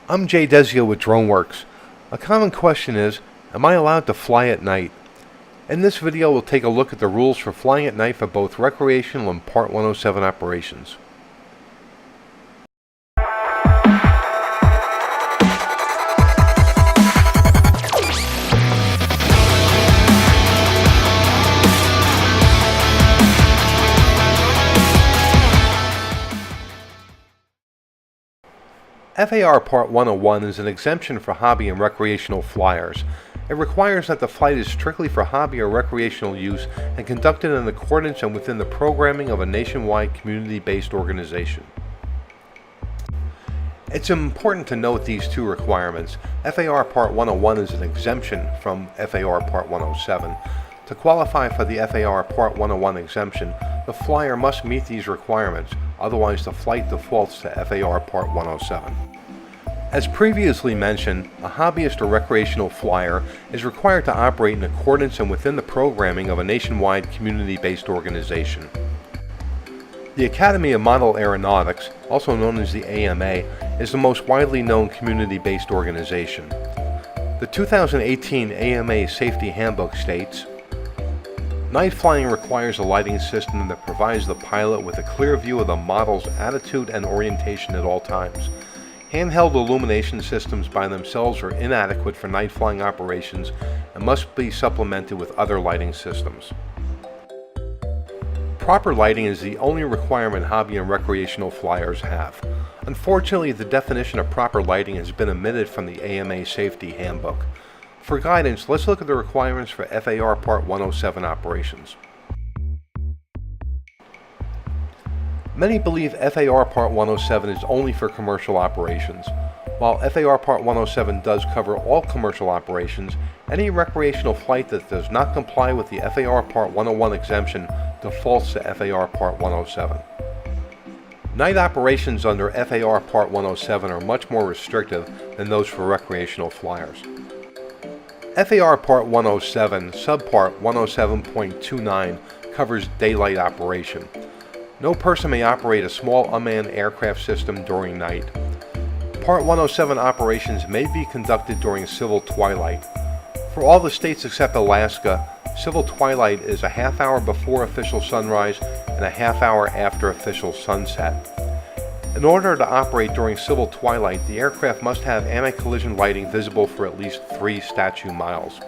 I'm Jay Desio with Drone-Works. A common question is, am I allowed to fly at night? In this video we'll take a look at the rules for flying at night for both recreational and Part 107 operations. FAR Part 101 is an exemption for hobby and recreational flyers. It requires that the flight is strictly for hobby or recreational use and conducted in accordance and within the programming of a nationwide community-based organization. It's important to note these two requirements. FAR Part 101 is an exemption from FAR Part 107. To qualify for the FAR Part 101 exemption, the flyer must meet these requirements, otherwise the flight defaults to FAR Part 107. As previously mentioned, a hobbyist or recreational flyer is required to operate in accordance and within the programming of a nationwide community-based organization. The Academy of Model Aeronautics, also known as the AMA, is the most widely known community-based organization. The 2018 AMA Safety Handbook states, "Night flying requires a lighting system that provides the pilot with a clear view of the model's attitude and orientation at all times. Handheld illumination systems by themselves are inadequate for night flying operations and must be supplemented with other lighting systems." Proper lighting is the only requirement hobby and recreational flyers have. Unfortunately, the definition of proper lighting has been omitted from the AMA Safety Handbook. For guidance, let's look at the requirements for FAR Part 107 operations. Many believe FAR Part 107 is only for commercial operations. While FAR Part 107 does cover all commercial operations, any recreational flight that does not comply with the FAR Part 101 exemption defaults to FAR Part 107. Night operations under FAR Part 107 are much more restrictive than those for recreational flyers. FAR Part 107, Subpart 107.29, covers daylight operation. No person may operate a small unmanned aircraft system during night. Part 107 operations may be conducted during civil twilight. For all the states except Alaska, civil twilight is a half hour before official sunrise and a half hour after official sunset. In order to operate during civil twilight, the aircraft must have anti-collision lighting visible for at least 3 statute miles.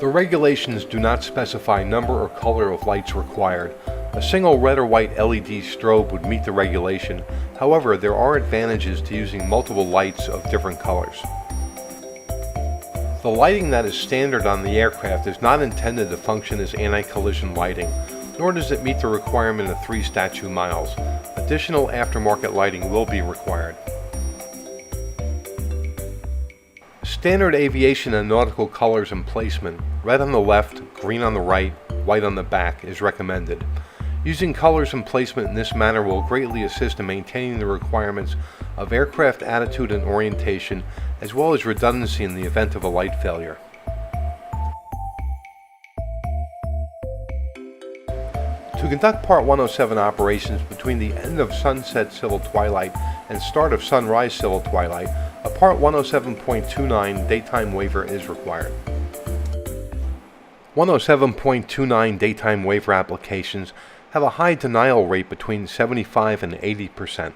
The regulations do not specify number or color of lights required. A single red or white LED strobe would meet the regulation. However, there are advantages to using multiple lights of different colors. The lighting that is standard on the aircraft is not intended to function as anti-collision lighting, nor does it meet the requirement of 3 statute miles. Additional aftermarket lighting will be required. Standard aviation and nautical colors and placement, red on the left, green on the right, white on the back, is recommended. Using colors and placement in this manner will greatly assist in maintaining the requirements of aircraft attitude and orientation, as well as redundancy in the event of a light failure. To conduct Part 107 operations between the end of sunset civil twilight and start of sunrise civil twilight, a Part 107.29 daytime waiver is required. 107.29 daytime waiver applications have a high denial rate between 75 and 80%.